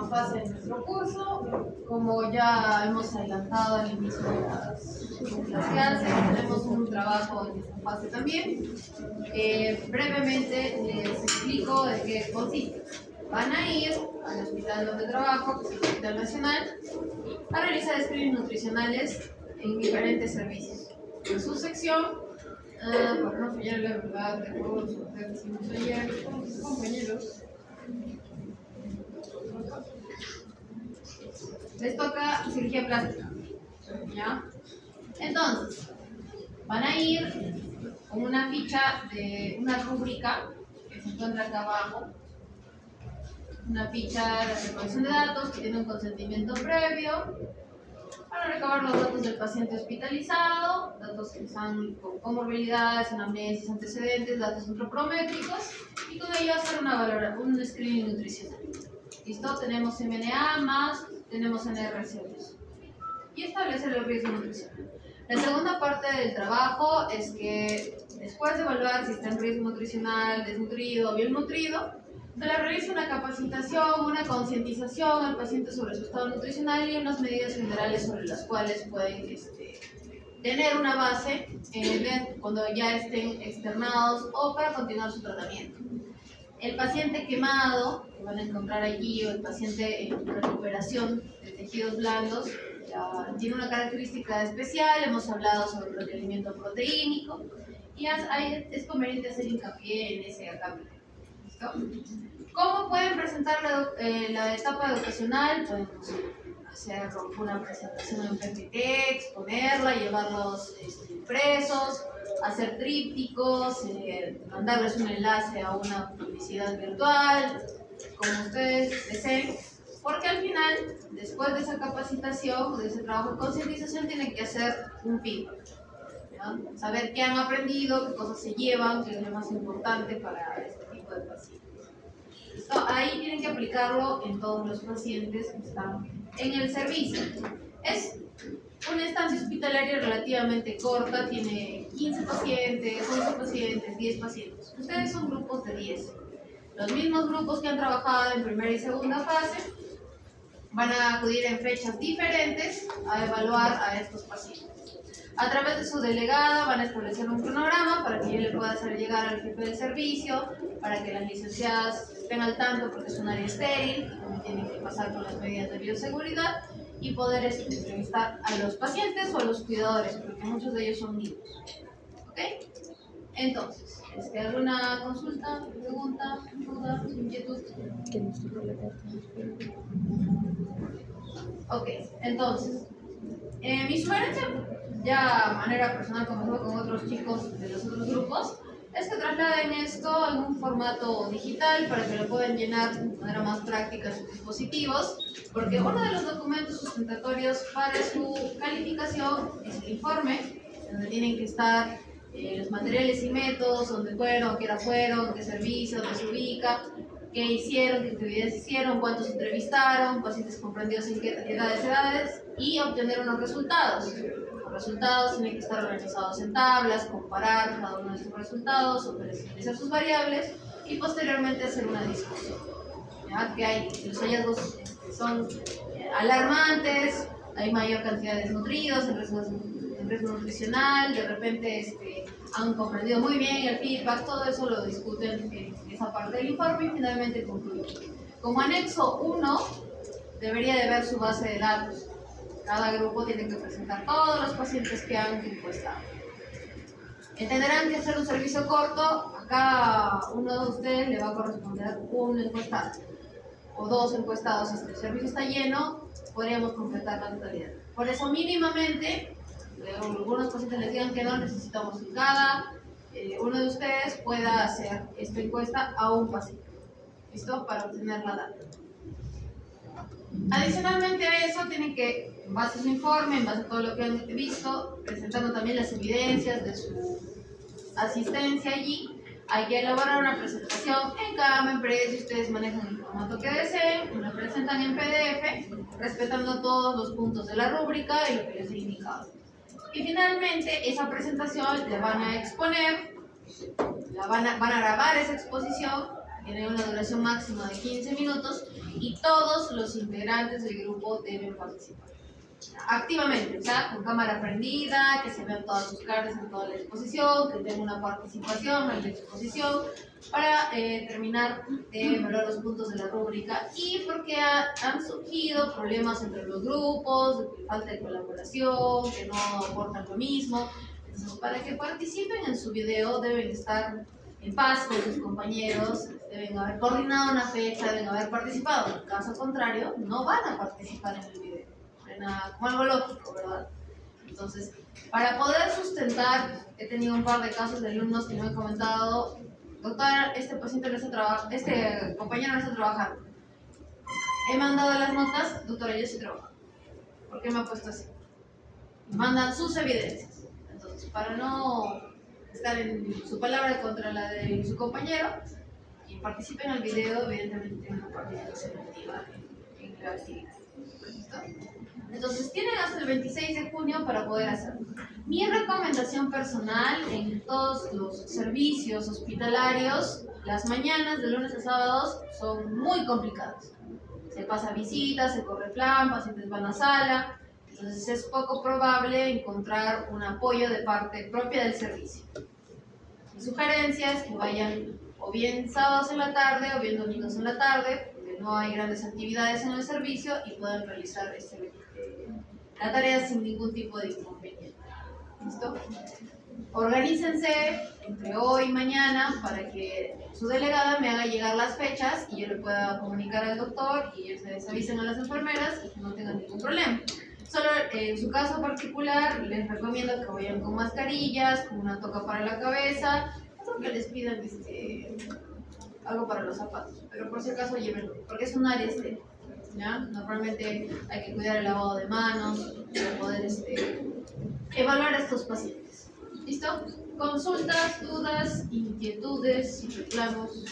última fase de nuestro curso. Como ya hemos adelantado al inicio de las clases, tenemos un trabajo en esta fase también. Brevemente les explico de qué consiste. Van a ir al hospital donde trabajo, que es el Hospital Nacional, a realizar screenings nutricionales en diferentes servicios. En su sección, para no fallar la verdad de todos los que hicimos ayer con sus compañeros, les toca cirugía plástica, ¿ya? Entonces, van a ir con una ficha de una rúbrica que se encuentra acá abajo, una ficha de recolección de datos que tiene un consentimiento previo para recabar los datos del paciente hospitalizado, datos que están con comorbilidades, anamnesis, antecedentes, datos antropométricos, y con ello hacer un screening nutricional. ¿Listo? Tenemos MNA más, tenemos NRC2 y establecer el riesgo nutricional. La segunda parte del trabajo es que después de evaluar si está en riesgo nutricional, desnutrido o bien nutrido, se le realiza una capacitación, una concientización al paciente sobre su estado nutricional y unas medidas generales sobre las cuales pueden tener una base cuando ya estén externados o para continuar su tratamiento. El paciente quemado, que van a encontrar allí, o el paciente en recuperación de tejidos blandos, ya tiene una característica especial. Hemos hablado sobre el requerimiento proteínico y es conveniente hacer hincapié en ese cambio. ¿Listo? ¿Cómo pueden presentar la etapa educacional? Podemos hacer una presentación en PPT, exponerla, llevarlos impresos, hacer trípticos, mandarles un enlace a una publicidad virtual, como ustedes deseen, porque al final, después de esa capacitación, de ese trabajo de concientización, tienen que hacer un feedback, ¿ya? Saber qué han aprendido, qué cosas se llevan, qué es lo más importante para este tipo de pacientes. ¿Listo? Ahí tienen que aplicarlo en todos los pacientes que están en el servicio. Es una estancia hospitalaria relativamente corta, tiene 15 pacientes, 11 pacientes, 10 pacientes. Ustedes son grupos de 10. Los mismos grupos que han trabajado en primera y segunda fase van a acudir en fechas diferentes a evaluar a estos pacientes. A través de su delegada van a establecer un cronograma para que yo le pueda hacer llegar al jefe del servicio, para que las licenciadas estén al tanto, porque es un área estéril, donde tienen que pasar con las medidas de bioseguridad y poder entrevistar a los pacientes o a los cuidadores, porque muchos de ellos son niños. ¿Ok? Entonces, ¿alguna consulta, pregunta, duda, inquietud? Ok, entonces, mi sugerencia, ya de manera personal, como con otros chicos de los otros grupos, es que trasladen esto en un formato digital para que lo puedan llenar de manera más práctica en sus dispositivos, porque uno de los documentos sustentatorios para su calificación es el informe, donde tienen que estar los materiales y métodos, dónde fueron, qué hora fueron, qué servicio, dónde se ubica, qué hicieron, qué actividades hicieron, cuántos entrevistaron, pacientes comprendidos en qué edades, y obtener unos resultados. Los resultados tienen que estar organizados en tablas, comparar cada uno de estos resultados, operacionalizar sus variables y posteriormente hacer una discusión. ¿Ya? Que hay los hallazgos son alarmantes, hay mayor cantidad de desnutridos, en riesgo nutricional, de repente han comprendido muy bien el feedback, todo eso lo discuten en esa parte del informe y finalmente concluyen. Como anexo 1, debería de ver su base de datos. Cada grupo tiene que presentar todos los pacientes que han encuestado. Entenderán que hacer un servicio corto, a cada uno de ustedes le va a corresponder un encuestado o 2 encuestados. Si el servicio está lleno, podríamos completar la totalidad. Por eso, mínimamente, algunos pacientes les digan que no, necesitamos que cada uno de ustedes pueda hacer esta encuesta a un paciente. ¿Listo? Para obtener la data. Adicionalmente a eso, tienen que, en base a su informe, en base a todo lo que han visto, presentando también las evidencias de su asistencia allí, hay que elaborar una presentación en cada empresa. Si ustedes manejan el formato que deseen, la presentan en PDF, respetando todos los puntos de la rúbrica y lo que les he indicado. Y finalmente, esa presentación la van a exponer, van a grabar esa exposición tiene una duración máxima de 15 minutos y todos los integrantes del grupo deben participar activamente, o sea, con cámara prendida, que se vean todas sus caras en toda la exposición, que tenga una participación en la exposición para terminar de evaluar los puntos de la rúbrica y porque han surgido problemas entre los grupos, falta de colaboración, que no aportan lo mismo. Entonces, para que participen en su video deben estar en paz con sus compañeros, deben haber coordinado una fecha, deben haber participado. En caso contrario, no van a participar en el video. Como algo lógico, ¿verdad? Entonces, para poder sustentar, he tenido un par de casos de alumnos que me han comentado, doctora, este paciente no está trabajando, este compañero no está trabajando. He mandado las notas, doctora, yo sí trabajo. ¿Por qué me ha puesto así? Mandan sus evidencias. Entonces, para no estar en su palabra contra la de su compañero, quien participe en el video, evidentemente tiene una participación activa en la actividad. ¿Listo? Entonces tienen hasta el 26 de junio para poder hacerlo. Mi recomendación personal en todos los servicios hospitalarios, las mañanas de lunes a sábados son muy complicadas. Se pasa visitas, se corre plan, pacientes van a sala, entonces es poco probable encontrar un apoyo de parte propia del servicio. Mi sugerencia es que vayan o bien sábados en la tarde o bien domingos en la tarde, porque no hay grandes actividades en el servicio y puedan realizar la tarea sin ningún tipo de inconveniente. ¿Listo? Organícense entre hoy y mañana para que su delegada me haga llegar las fechas y yo le pueda comunicar al doctor y ellos les avisen a las enfermeras y que no tengan ningún problema. Solo en su caso particular les recomiendo que vayan con mascarillas, con una toca para la cabeza, no que les pidan algo para los zapatos, pero por si acaso llévenlo, porque es un área estética. ¿Ya? Normalmente hay que cuidar el lavado de manos para poder evaluar a estos pacientes. ¿Listo? Consultas, dudas, inquietudes, reclamos.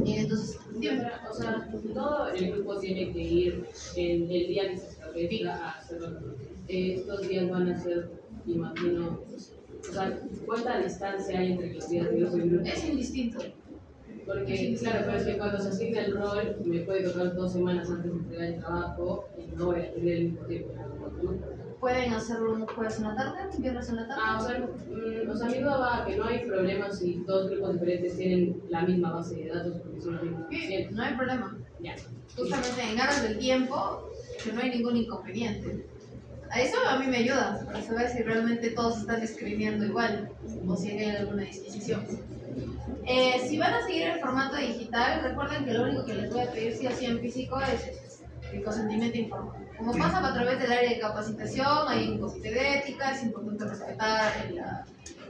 Entonces, dime. O sea, todo el grupo tiene que ir en el día que se establezca a hacerlo. Estos días van a ser, imagino, o sea, ¿cuánta distancia hay entre los días de los grupos? Es indistinto. Porque, claro, pero es que cuando se asigna el rol, me puede tocar 2 semanas antes de entregar el trabajo y no voy a tener el mismo tiempo. Pueden hacerlo un jueves en la tarde, un viernes en la tarde. O sea, mi duda va a que no hay problema si 2 grupos diferentes tienen la misma base de datos porque son los mismos pacientes. No hay problema. Ya. Justamente en aras del tiempo, que no hay ningún inconveniente. A eso a mí me ayuda, para saber si realmente todos están escribiendo igual o si hay alguna disquisición. Si van a seguir el formato digital, recuerden que lo único que les voy a pedir sí o sí en físico es el consentimiento informado. Como pasa a través del área de capacitación, hay un comité de ética, es importante respetar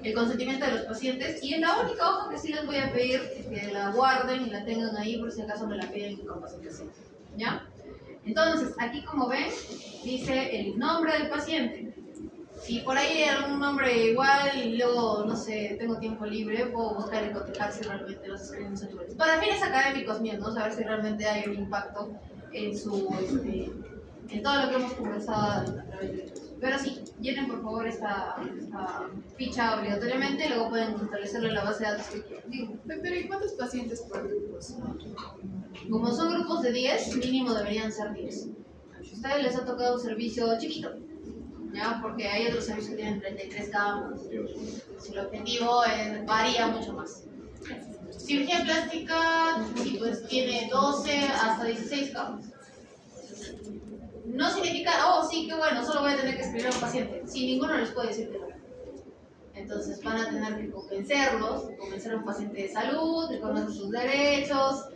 el consentimiento de los pacientes y es la única hoja que sí les voy a pedir que la guarden y la tengan ahí por si acaso me la piden en capacitación. ¿Ya? Entonces, aquí como ven, dice el nombre del paciente. Si por ahí hay algún nombre igual y luego, no sé, tengo tiempo libre, puedo buscar y cotejar si realmente los escriben son iguales. Para fines académicos míos, ¿no? Saber si realmente hay un impacto en en todo lo que hemos conversado a través de esto. Pero sí, llenen por favor esta ficha obligatoriamente y luego pueden establecerlo en la base de datos que quieran. Doctora, ¿y cuántos pacientes por grupos? Como son grupos de 10, mínimo deberían ser 10. A ustedes les ha tocado un servicio chiquito, ¿ya? Porque hay otros servicios que tienen 33 camas. El objetivo varía mucho más. Cirugía plástica, sí, pues tiene 12 hasta 16 camas. No significa, oh, sí, qué bueno, solo voy a tener que escribir a un paciente. Sí, ninguno les puede decir que no. Entonces van a tener que convencer a un paciente de salud, que conoce sus derechos,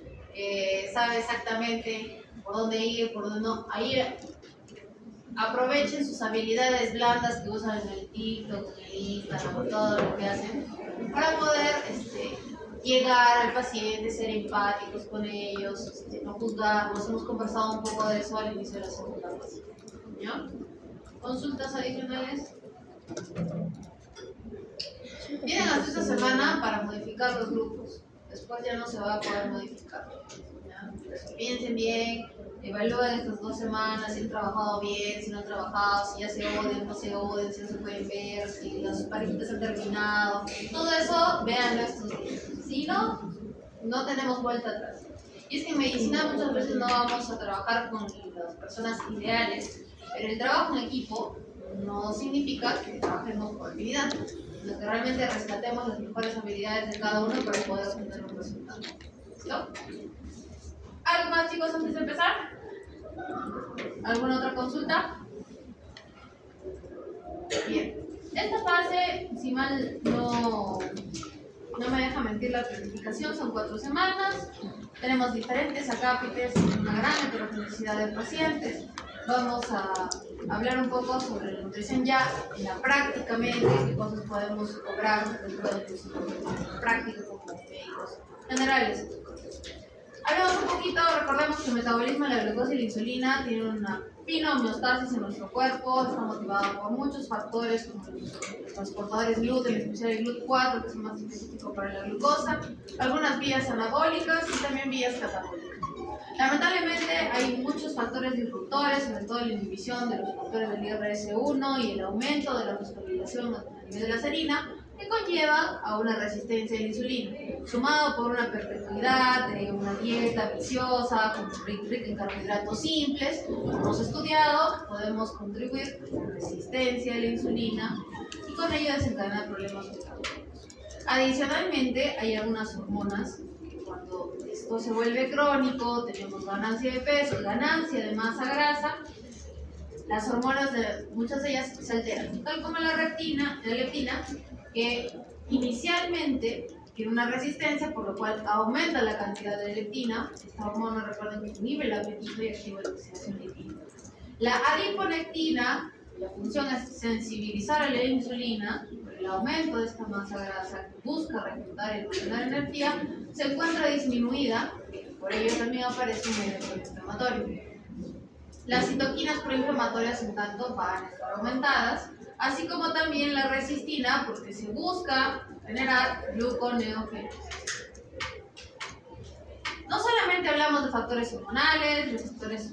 sabe exactamente por dónde ir, por dónde no. Ahí aprovechen sus habilidades blandas que usan en el TikTok, en el Instagram, todo lo que hacen, para poder llegar al paciente, ser empáticos con ellos, no juzgarlos. Hemos conversado un poco de eso al inicio de la segunda fase. ¿Ya? ¿Consultas adicionales? Tienen hasta esta semana para modificar los grupos. Después ya no se va a poder modificar. ¿Ya? Entonces, piensen bien, evalúen estas 2 semanas, si han trabajado bien, si no han trabajado, si ya se odian, no se odian, si no se pueden ver, si las parejitas han terminado. Todo eso, véanlo estos días. Si no, no tenemos vuelta atrás. Y es que en medicina muchas veces no vamos a trabajar con las personas ideales, pero el trabajo en equipo no significa que trabajemos por habilidad, sino que realmente rescatemos las mejores habilidades de cada uno para poder obtener un resultado. ¿Listo? ¿Algo más, chicos, antes de empezar? ¿Alguna otra consulta? Bien. Esta fase, si mal no me deja mentir la planificación, son 4 semanas. Tenemos diferentes acápites, una gran heterogeneidad de pacientes. Vamos a hablar un poco sobre la nutrición ya en la prácticamente, qué cosas podemos lograr dentro de nuestra práctica como médicos generales. Hablamos un poquito, recordemos que el metabolismo de la glucosa y la insulina tiene una fina homeostasis en nuestro cuerpo, está motivado por muchos factores como los transportadores gluten, en especial el GLUT4, que es más específico para la glucosa, algunas vías anabólicas y también vías catabólicas. Lamentablemente hay muchos factores disruptores, sobre todo la inhibición de los factores del IRS1 y el aumento de la fosforilación a nivel de la serina, que conlleva a una resistencia a la insulina, sumado por una perpetuidad de una dieta viciosa, rica en carbohidratos simples. Como hemos estudiado, podemos contribuir a la resistencia a la insulina y con ello desencadenar problemas metabólicos. Adicionalmente, hay algunas hormonas que cuando esto se vuelve crónico, tenemos ganancia de peso, ganancia de masa grasa, las hormonas, muchas de ellas se alteran, tal como la leptina, que inicialmente tiene una resistencia, por lo cual aumenta la cantidad de leptina. Esta hormona, recuerden que inhibe el apetito y activa la oxidación lipídica. La adiponectina, la función es sensibilizar a la insulina, y por el aumento de esta masa grasa que busca reclutar y almacenar energía, se encuentra disminuida, por ello también aparece un medio proinflamatorio. Las citoquinas proinflamatorias, en tanto, van a estar aumentadas, así como también la resistina, porque se busca generar gluconeogénesis. No solamente hablamos de factores hormonales, de factores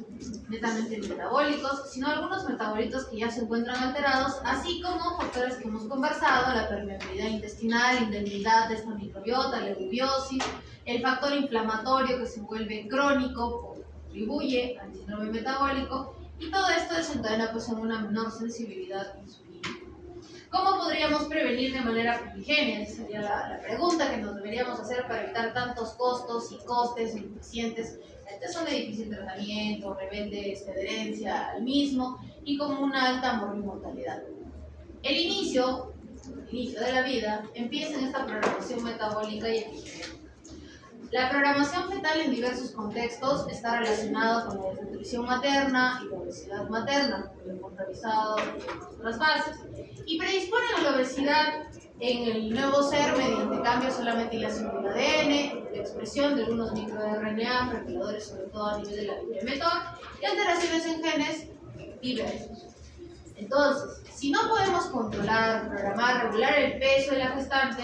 netamente metabólicos, sino algunos metabolitos que ya se encuentran alterados, así como factores que hemos conversado, la permeabilidad intestinal, la indemnidad de esta microbiota, la eubiosis, el factor inflamatorio que se vuelve crónico, contribuye al síndrome metabólico, y todo esto desencadena pues en una menor sensibilidad insulínica. ¿Cómo podríamos prevenir de manera primigenia? Esa sería la pregunta que nos deberíamos hacer para evitar tantos costos y costes en pacientes. Son de difícil tratamiento, rebeldes de adherencia al mismo y con una alta mortalidad. El inicio de la vida empieza en esta programación metabólica y epigénica. La programación fetal en diversos contextos está relacionada con la desnutrición materna y la obesidad materna, como lo hemos revisado en otras bases, y predisponen a la obesidad en el nuevo ser mediante cambios solamente en la del ADN, la expresión de algunos microRNA, reguladores sobre todo a nivel de la fibra motor, y alteraciones en genes diversos. Entonces, si no podemos controlar, programar, regular el peso de la gestante,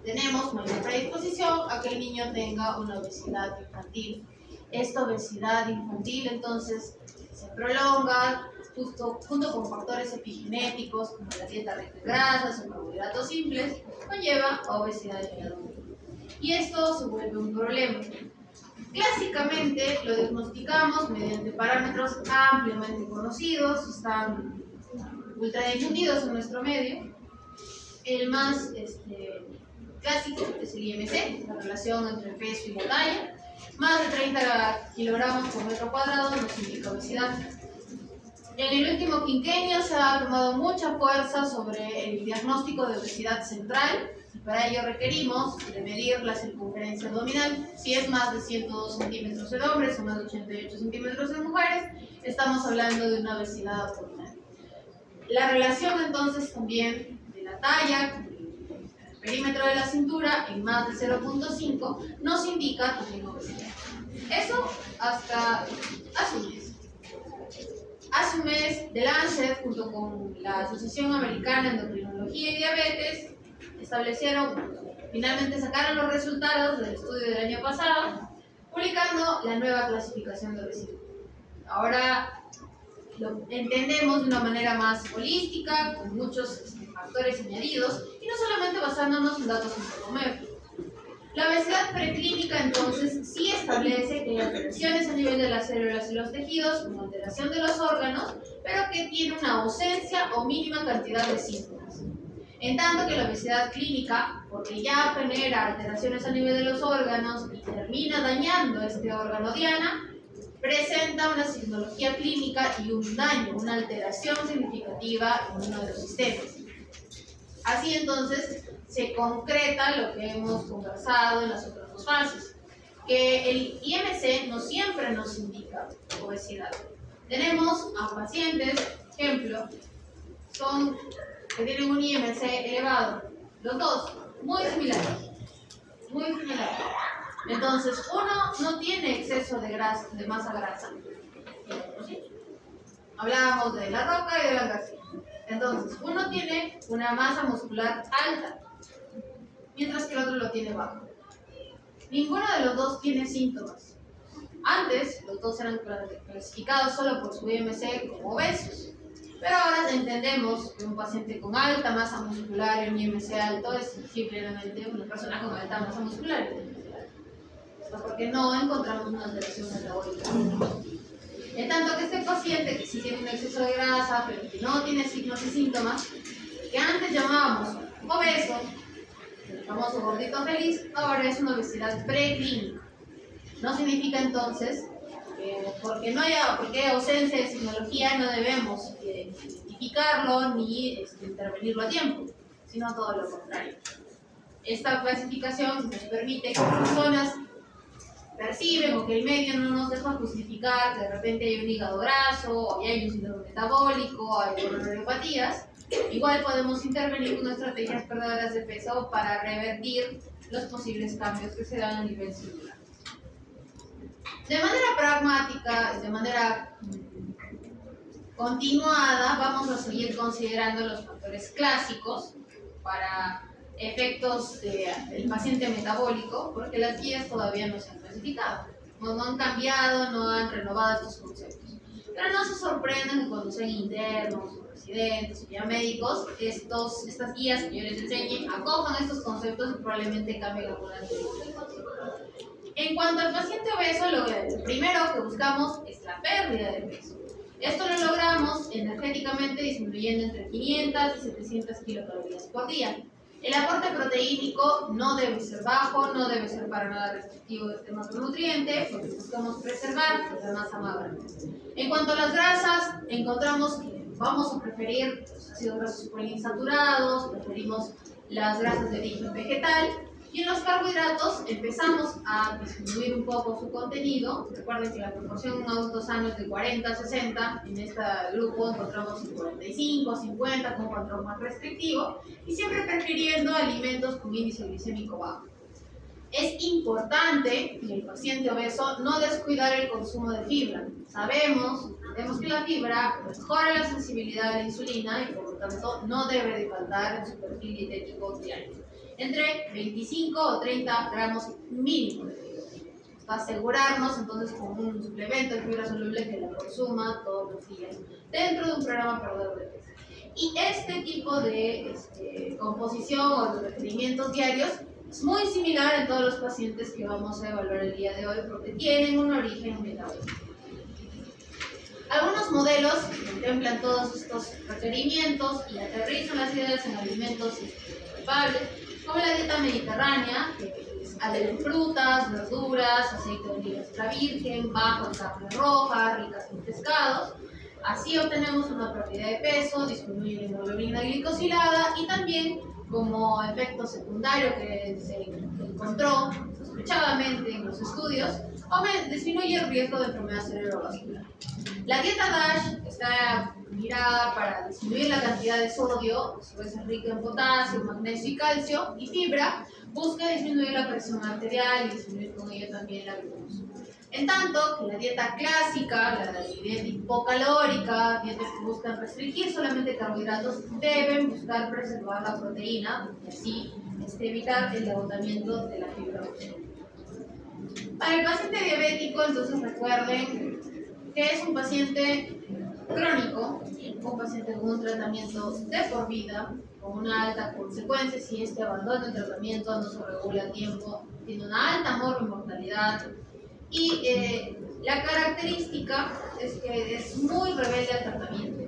tenemos mayor predisposición a que el niño tenga una obesidad infantil. Esta obesidad infantil entonces se prolonga junto con factores epigenéticos como la dieta rica en grasas o carbohidratos simples, conlleva a obesidad en el adulto. Y esto se vuelve un problema. Clásicamente lo diagnosticamos mediante parámetros ampliamente conocidos, están ultra difundidos en nuestro medio. El más clásico es el IMC, la relación entre el peso y la talla. Más de 30 kilogramos por metro cuadrado nos indica obesidad. En el último quinquenio se ha tomado mucha fuerza sobre el diagnóstico de obesidad central, y para ello requerimos de medir la circunferencia abdominal. Si es más de 102 centímetros en hombres o más de 88 centímetros en mujeres, estamos hablando de una obesidad abdominal. La relación entonces también de la talla, el perímetro de la cintura en más de 0.5 nos indica también obesidad. Eso hasta hace un mes. Hace un mes, The Lancet, junto con la Asociación Americana de Endocrinología y Diabetes, finalmente sacaron los resultados del estudio del año pasado, publicando la nueva clasificación de obesidad. Ahora lo entendemos de una manera más holística, con muchos factores añadidos, y no solamente basándonos en datos antropométricos. La obesidad preclínica entonces sí establece que hay alteraciones a nivel de las células y los tejidos, como alteración de los órganos, pero que tiene una ausencia o mínima cantidad de síntomas. En tanto que la obesidad clínica, porque ya genera alteraciones a nivel de los órganos y termina dañando este órgano diana, presenta una sintomatología clínica y un daño, una alteración significativa en uno de los sistemas. Así entonces se concreta lo que hemos conversado en las otras dos fases, que el IMC no siempre nos indica obesidad. Tenemos a pacientes, ejemplo, que tienen un IMC elevado, los dos muy similares, muy similares. Entonces, uno no tiene exceso de grasa, de masa grasa. ¿Sí? Hablábamos de la roca y de la García. Entonces, uno tiene una masa muscular alta, mientras que el otro lo tiene bajo. Ninguno de los dos tiene síntomas. Antes, los dos eran clasificados solo por su IMC como obesos. Pero ahora entendemos que un paciente con alta masa muscular y un IMC alto es simplemente una persona con alta masa muscular. Porque no encontramos una alteración metabólica. En tanto que este paciente que sí tiene un exceso de grasa, pero que no tiene signos y síntomas, que antes llamábamos obeso, el famoso gordito feliz, ahora es una obesidad preclínica. No significa entonces porque hay ausencia de signología no debemos identificarlo ni intervenirlo a tiempo, sino todo lo contrario. Esta clasificación nos permite que las personas perciben o que el medio no nos deja justificar que de repente hay un hígado graso, o hay un síndrome metabólico, hay neuropatías. Igual podemos intervenir con estrategias perdedoras de peso para revertir los posibles cambios que se dan a nivel celular. De manera pragmática, de manera continuada, vamos a seguir considerando los factores clásicos para efectos del paciente metabólico, porque las guías todavía no se han clasificado, no han cambiado, no han renovado estos conceptos. Pero no se sorprendan que cuando sean internos, o residentes, o ya médicos, estas guías que yo les enseñe acojan estos conceptos y probablemente cambien algunas de ellas. En cuanto al paciente obeso, lo primero que buscamos es la pérdida de peso. Esto lo logramos energéticamente disminuyendo entre 500 y 700 kilocalorías por día. El aporte proteínico no debe ser bajo, no debe ser para nada restrictivo de este macronutriente, porque buscamos preservar la masa magra. En cuanto a las grasas, encontramos que vamos a preferir los ácidos grasos poliinsaturados, preferimos las grasas de origen vegetal, y en los carbohidratos empezamos a disminuir un poco su contenido. Recuerden que la proporción en adultos sanos es de 40 a 60, en este grupo encontramos 45, 50 como control más restrictivo, y siempre prefiriendo alimentos con índice glicémico bajo. Es importante en el paciente obeso no descuidar el consumo de fibra. Sabemos que la fibra mejora la sensibilidad a la insulina y por lo tanto no debe de faltar en su perfil dietético diario. Entre 25 o 30 gramos mínimo de fibra. Para asegurarnos entonces con un suplemento de fibra soluble que la consuma todos los días dentro de un programa perdedor de peso. Y este tipo de composición o de requerimientos diarios es muy similar en todos los pacientes que vamos a evaluar el día de hoy porque tienen un origen metabólico. Algunos modelos contemplan todos estos requerimientos y aterrizan las ideas en alimentos culpables, como la dieta mediterránea, que es alta en frutas, verduras, aceite de oliva extra virgen, bajo en carne roja, ricas en pescados. Así obtenemos una pérdida de peso, disminuye la hemoglobina glicosilada y también, como efecto secundario que se encontró sospechadamente en los estudios, disminuye el riesgo de enfermedad cerebrovascular. La dieta DASH está mirada para disminuir la cantidad de sodio, a su vez es rica en potasio, magnesio y calcio, y fibra busca disminuir la presión arterial y disminuir con ello también la glucosa. En tanto que la dieta clásica, la dieta hipocalórica, dietas que buscan restringir solamente carbohidratos, deben buscar preservar la proteína y así evitar el agotamiento de la fibra. Para el paciente diabético, entonces recuerden que es un paciente crónico, un paciente con un tratamiento de por vida, con una alta consecuencia si este abandona el tratamiento, no se regula a tiempo, tiene una alta mortalidad y la característica es que es muy rebelde al tratamiento.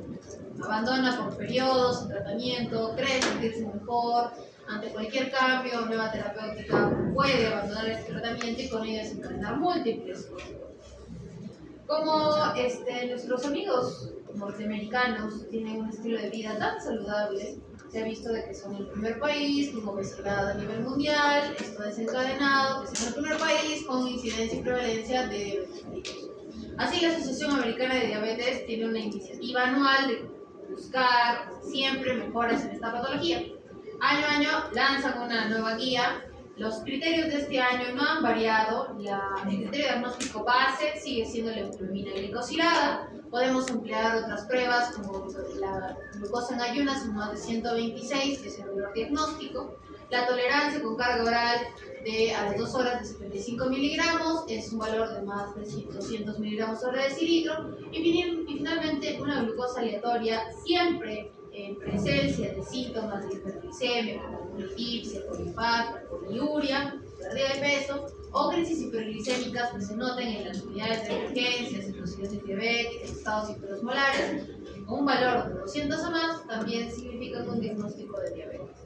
Abandona por periodos el tratamiento, cree sentirse mejor, ante cualquier cambio o nueva terapéutica puede abandonar este tratamiento y con ello desencadenar múltiples consecuencias. Como nuestros amigos norteamericanos tienen un estilo de vida tan saludable, se ha visto de que son el primer país con obesidad a nivel mundial, esto ha desencadenado que son el primer país con incidencia y prevalencia de diabetes mellitus. Así, la Asociación Americana de Diabetes tiene una iniciativa anual de buscar siempre mejoras en esta patología. Año a año lanzan una nueva guía. Los criterios de este año no han variado. El criterio diagnóstico base sigue siendo la hemoglobina glicosilada. Podemos emplear otras pruebas como la glucosa en ayunas en más de 126, que es el valor diagnóstico. La tolerancia con carga oral a las 2 horas de 75 miligramos es un valor de más de 200 miligramos sobre decilitro. Y finalmente una glucosa aleatoria siempre en presencia de síntomas de hiperglicemia como polidipsia, polifagia, poliuria, pérdida de peso o crisis hiperglicémicas que se noten en las unidades de emergencias, en cirrosis diabética, estados hiperosmolares, con un valor de 200 o más, también significa un diagnóstico de diabetes.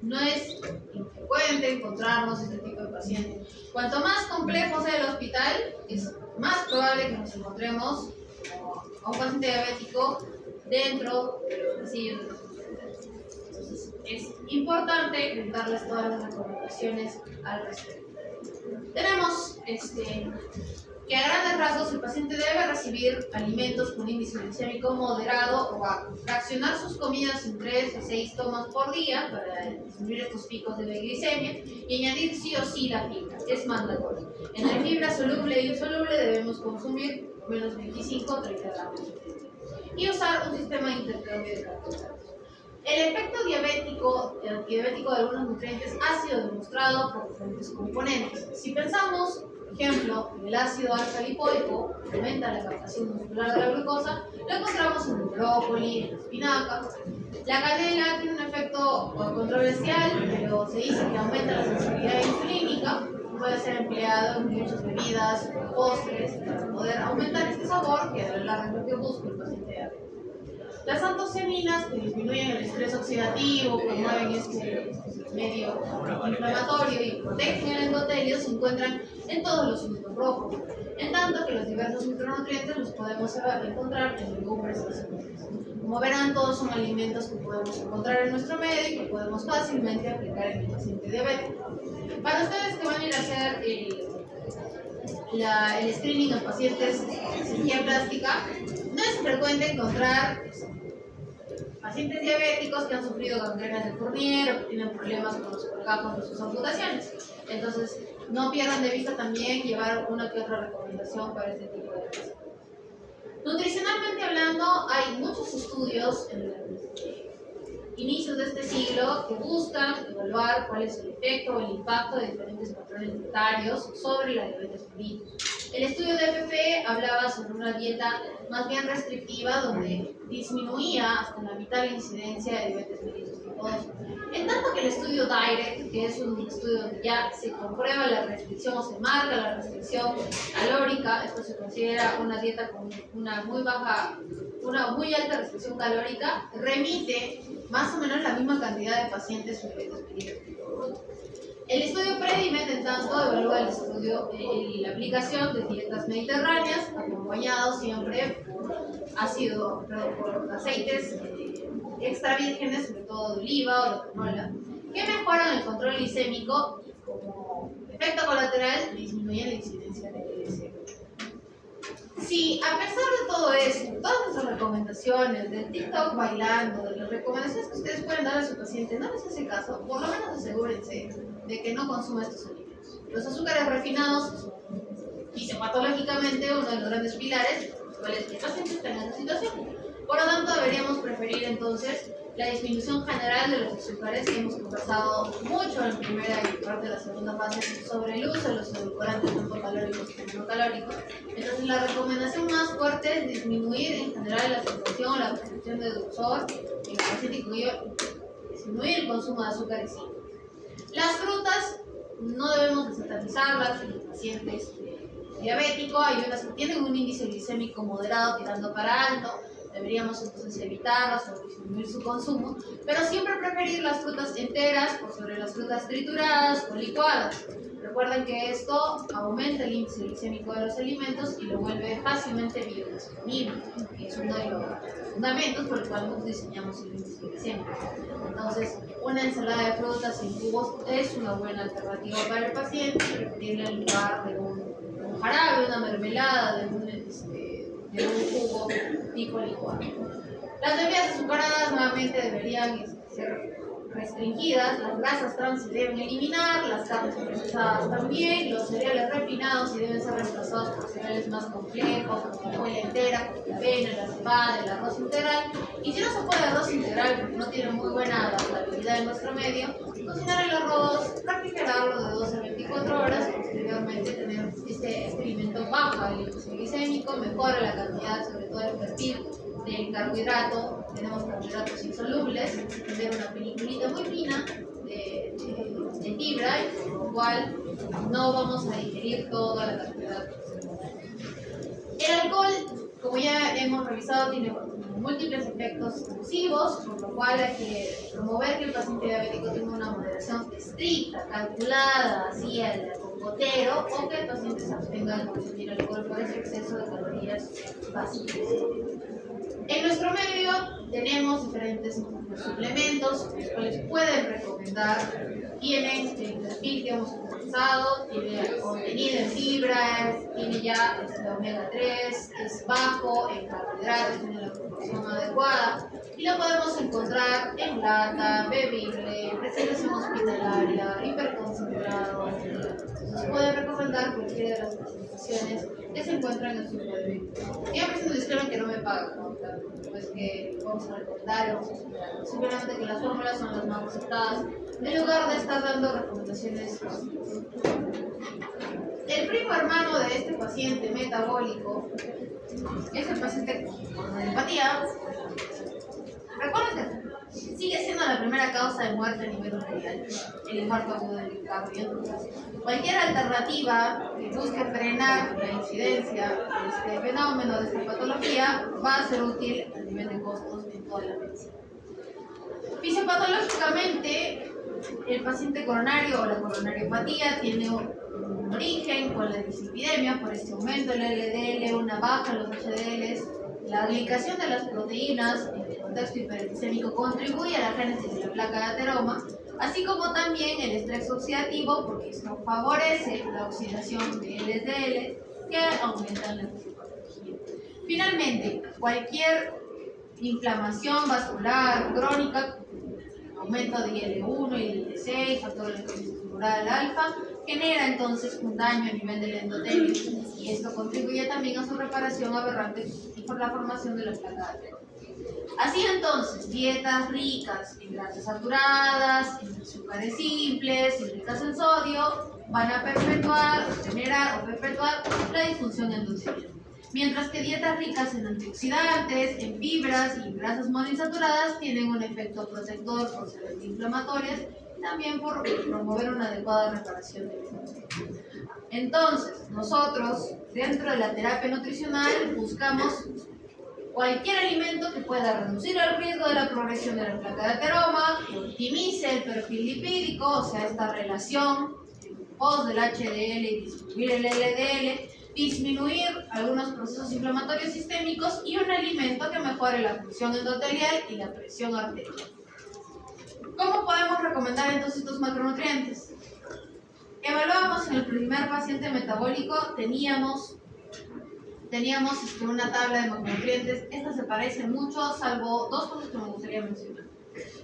No es infrecuente encontrarnos este tipo de pacientes. Cuanto más complejo sea el hospital, es más probable que nos encontremos a un paciente diabético dentro de los pasillos de los hospitales. Entonces, es importante darles todas las recomendaciones al respecto. Tenemos que a grandes rasgos el paciente debe recibir alimentos con índice glicémico moderado o bajo, fraccionar sus comidas en 3 a 6 tomas por día para disminuir estos picos de la glicemia y añadir sí o sí la fibra, es mandatorio. Entre fibra soluble y insoluble debemos consumir menos 25 o 30 gramos y usar un sistema de intercambio de carbohidratos. El efecto antidiabético de algunos nutrientes ha sido demostrado por diferentes componentes. Si pensamos, por ejemplo, en el ácido alfa-lipoico, que aumenta la captación muscular de la glucosa, lo encontramos en el brócoli, en la espinaca. La canela tiene un efecto controversial, pero se dice que aumenta la sensibilidad insulínica. Puede ser empleado en muchas bebidas, postres, para poder aumentar este sabor que a la larga es lo que busca el paciente diabético. Las antocianinas, que disminuyen el estrés oxidativo, promueven este medio inflamatorio y protegen el endotelio, se encuentran en todos los frutos rojos, en tanto que los diversos micronutrientes los podemos encontrar en legumbres y semillas. Como verán, todos son alimentos que podemos encontrar en nuestro medio y que podemos fácilmente aplicar en el paciente diabético. Para ustedes que van a ir a hacer el screening en pacientes de cirugía plástica, no es frecuente encontrar pacientes diabéticos que han sufrido gangrenas de Fournier o que tienen problemas con los colgajos de sus amputaciones. Entonces, no pierdan de vista también llevar una que otra recomendación para este tipo de pacientes. Nutricionalmente hablando, hay muchos estudios en los inicios de este siglo que buscan evaluar cuál es el efecto o el impacto de diferentes patrones dietarios sobre la diabetes mellitus. El estudio de FP hablaba sobre una dieta más bien restrictiva donde disminuía hasta la mitad la incidencia de diabetes mellitus tipo 2. En tanto que el estudio DIRECT, que es un estudio donde ya se comprueba la restricción o se marca la restricción calórica, esto se considera una dieta con una muy alta restricción calórica, remite más o menos la misma cantidad de pacientes con diabetes mellitus tipo 2. El estudio PREDIMED, en tanto, evalúa la aplicación de dietas mediterráneas, acompañado siempre por aceites extra vírgenes, sobre todo de oliva o de canola, que mejoran el control glicémico y como efecto colateral disminuyen la incidencia de glicemia. Si a pesar de todo eso, todas nuestras recomendaciones, del TikTok bailando, de las recomendaciones que ustedes pueden dar a su paciente, no les hace caso, por lo menos asegúrense de que no consuma estos alimentos. Los azúcares refinados son fisiopatológicamente uno de los grandes pilares por los cuales el paciente está en esta situación. Por lo tanto, deberíamos preferir entonces la disminución general de los azúcares, que hemos conversado mucho en primera y parte de la segunda fase sobre el uso de los edulcorantes tanto calóricos como no calóricos. Entonces, la recomendación más fuerte es disminuir en general la aceptación o la prescripción de dulzor en el paciente, disminuir el consumo de azúcar y simple. Las frutas no debemos de satanizarlas en los pacientes diabéticos. Hay unas que tienen un índice glicémico moderado tirando para alto. Deberíamos entonces evitarlas o disminuir su consumo, pero siempre preferir las frutas enteras por sobre las frutas trituradas o licuadas. Recuerden que esto aumenta el índice glicémico de los alimentos y lo vuelve fácilmente biodisponible, que es uno de los fundamentos por el cual nosotros diseñamos el índice glicémico. Entonces, una ensalada de frutas en cubos es una buena alternativa para el paciente, preferirla en lugar de un jarabe, una mermelada, de un jugo tipo licuado. Las bebidas azucaradas nuevamente deberían ser restringidas, las grasas trans se deben eliminar, las carnes procesadas también, los cereales refinados y deben ser reemplazados por cereales más complejos, como la hojuela entera, como la avena, la cebada, el arroz integral. Y si no se puede arroz integral porque no tiene muy buena adaptabilidad en nuestro medio, cocinar el arroz, refrigerarlo de 12 a 24 horas, posteriormente tener este alimento baja el índice glicémico, mejora la cantidad, sobre todo el perfil del carbohidrato. Tenemos carbohidratos insolubles, tener una peliculita muy fina de fibra, y por lo cual no vamos a digerir toda la cantidad. El alcohol, como ya hemos revisado, tiene múltiples efectos nocivos, por lo cual hay que promover que el paciente diabético tenga una moderación estricta, calculada, así al cocotero, o que el paciente se abstenga de consumir alcohol por ese exceso de calorías básicas. En nuestro medio tenemos diferentes suplementos, los cuales pueden recomendar. Tienen el perfil que hemos utilizado, tiene contenido en fibras, tiene ya omega 3, es bajo en carbohidratos, tiene la proporción adecuada y lo podemos encontrar en lata, bebible, presentación hospitalaria, hiperconcentrado. Entonces puede recomendar cualquiera de las presentaciones que se encuentran en su producto. Y a veces nos discrepan que no me pagan, ¿no? Pues que vamos a recomendar y vamos a estudiar. Simplemente que las fórmulas son las más aceptadas, en lugar de estar dando recomendaciones básicas. El primo hermano de este paciente metabólico es el paciente con neuropatía. Recuerden que sigue siendo la primera causa de muerte a nivel mundial, el infarto agudo del miocardio. Cualquier alternativa que busque frenar la incidencia de este fenómeno, de esta patología, va a ser útil a nivel de costos en toda la medicina. Fisiopatológicamente, el paciente coronario o la coronariopatía tiene un origen con la dislipidemia, por este aumento del LDL, una baja en los HDLs. La glicación de las proteínas en el contexto hiperglicémico contribuye a la génesis de la placa de ateroma, así como también el estrés oxidativo, porque esto favorece la oxidación de LDL que aumentan la fisiopatología. Finalmente, cualquier inflamación vascular crónica, aumento de IL-1 y IL-6, factor de tumoral alfa, genera entonces un daño a nivel del endotelio y esto contribuye también a su reparación aberrante y por la formación de la placa de ateroma. Así entonces, dietas ricas en grasas saturadas, en azúcares simples, y ricas en sodio, van a generar la disfunción endotelial. Mientras que dietas ricas en antioxidantes, en fibras y en grasas monoinsaturadas tienen un efecto protector por ser antiinflamatorias y también por promover una adecuada reparación del endotelio. Entonces, nosotros, dentro de la terapia nutricional, buscamos cualquier alimento que pueda reducir el riesgo de la progresión de la placa de ateroma, que optimice el perfil lipídico, o sea, esta relación post del HDL y disminuir el LDL, disminuir algunos procesos inflamatorios sistémicos y un alimento que mejore la función endotelial y la presión arterial. ¿Cómo podemos recomendar entonces estos macronutrientes? Evaluamos en el primer paciente metabólico, teníamos una tabla de macronutrientes. Esta se parece mucho, salvo dos cosas que me gustaría mencionar.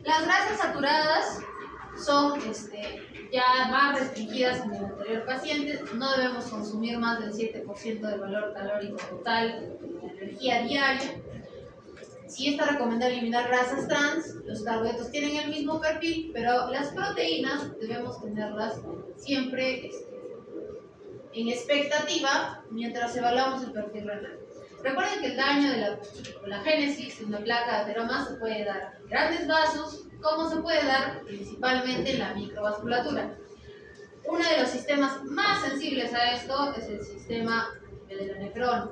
Las grasas saturadas son ya más restringidas en el anterior paciente. No debemos consumir más del 7% del valor calórico total de la energía diaria. Sí está recomendado eliminar grasas trans. Los carbohidratos tienen el mismo perfil, pero las proteínas debemos tenerlas siempre en expectativa mientras evaluamos el perfil renal. Recuerden que el daño de la génesis de una placa de ateroma se puede dar en grandes vasos, como se puede dar principalmente en la microvasculatura. Uno de los sistemas más sensibles a esto es el sistema de la nefrona.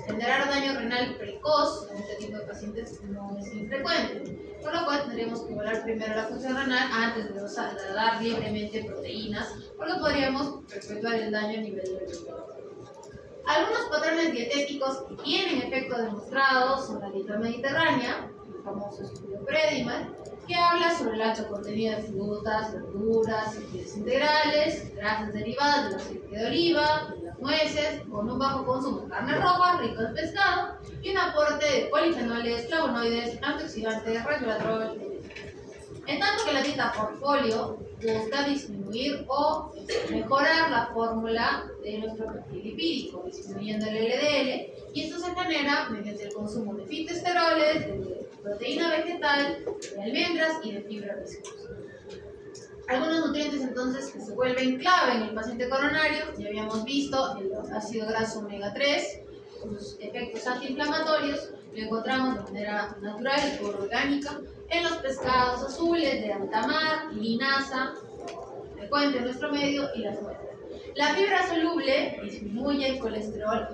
Generar daño renal precoz en este tipo de pacientes no es infrecuente, por lo cual tendríamos que evaluar primero la función renal antes de dar libremente proteínas, porque podríamos perpetuar el daño a nivel del riñón. Algunos patrones dietéticos que tienen efecto demostrado son la dieta mediterránea, el famoso estudio Predimer, que habla sobre el alto contenido de frutas, verduras, aceites integrales, grasas derivadas del aceite de oliva, de las nueces, con un bajo consumo de carne roja, rico en pescado, y un aporte de polifenoles, flavonoides, antioxidantes, resveratrol, etc. En tanto que la dieta portfolio busca disminuir o mejorar la fórmula de nuestro perfil lipídico, disminuyendo el LDL, y esto se genera mediante el consumo de fitoesteroles, de proteína vegetal, de almendras y de fibra viscosa. Algunos nutrientes entonces que se vuelven clave en el paciente coronario, ya habíamos visto el ácido graso omega 3, sus efectos antiinflamatorios, lo encontramos de manera natural y orgánica en los pescados azules de alta mar, linaza, frecuente en nuestro medio, y las nueces. La fibra soluble disminuye el colesterol,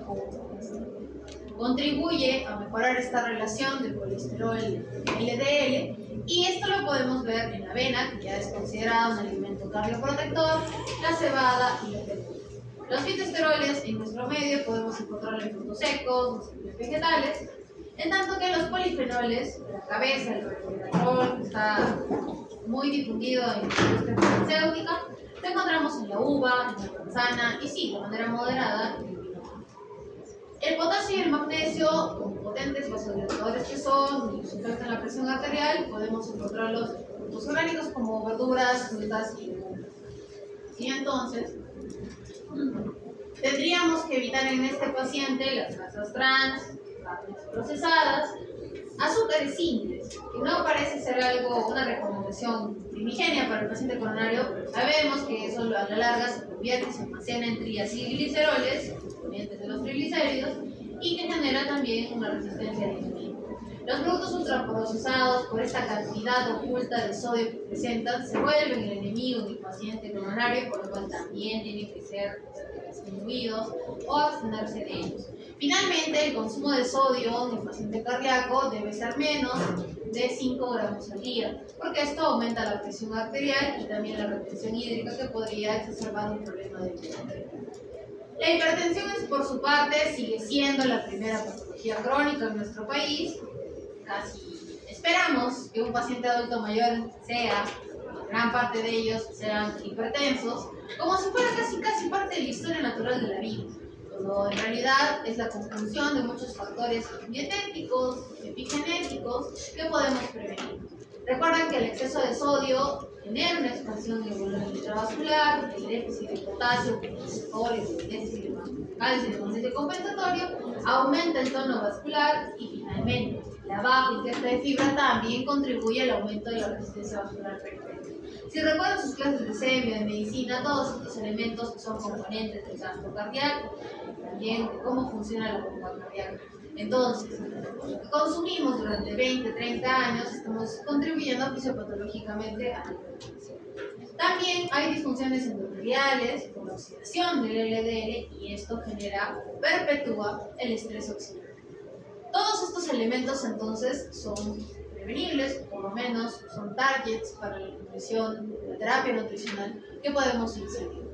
contribuye a mejorar esta relación del colesterol LDL, y esto lo podemos ver en la avena, que ya es considerada un alimento cardioprotector, la cebada y la legumbre. Los fitoesteroles en nuestro medio podemos encontrarlos en frutos secos, en vegetales, en tanto que los polifenoles, la cabeza, el resveratrol, que está muy difundido en la industria farmacéutica, lo encontramos en la uva, en la manzana y sí, de manera moderada, en el vino. El potasio y el magnesio, como potentes vasodilatadores que son, y sujetan la presión arterial, podemos encontrarlos en productos orgánicos como verduras, frutas y legumbres. Y entonces, tendríamos que evitar en este paciente las grasas trans, carnes procesadas, azúcares simples, que no parece ser una recomendación primigenia para el paciente coronario, pero sabemos que eso a la larga se convierte y se almacena en triacilgliceroles, componentes de los triglicéridos, y que genera también una resistencia a la insulina. Los productos ultraprocesados, por esta cantidad oculta de sodio que presentan, se vuelven el enemigo del paciente coronario, por lo cual también tienen que ser disminuidos o abstenerse de ellos. Finalmente, el consumo de sodio en el paciente cardíaco debe ser menos de 5 gramos al día, porque esto aumenta la presión arterial y también la retención hídrica, que podría exacerbar un problema de hipertensión. La hipertensión, por su parte, sigue siendo la primera patología crónica en nuestro país. Casi esperamos que un paciente adulto mayor gran parte de ellos sean hipertensos, como si fuera casi parte de la historia natural de la vida, cuando en realidad es la conjunción de muchos factores dietéticos, epigenéticos, que podemos prevenir. Recuerden que el exceso de sodio genera una expansión del volumen intravascular, el déficit de potasio, el déficit de calcio y de magnesio compensatorio, aumenta el tono vascular y finalmente la baja ingesta de fibra también contribuye al aumento de la resistencia vascular frecuente. Si recuerdan sus clases de semio, de medicina, todos estos elementos son componentes del gasto cardíaco, también de cómo funciona la bomba cardíaca. Entonces, lo que consumimos durante 20, 30 años, estamos contribuyendo fisiopatológicamente a la hipertensión. También hay disfunciones endoteliales por oxidación del LDL, y esto perpetúa el estrés oxidativo. Todos estos elementos entonces son prevenibles, por lo menos son targets para la nutrición, la terapia nutricional que podemos incidir.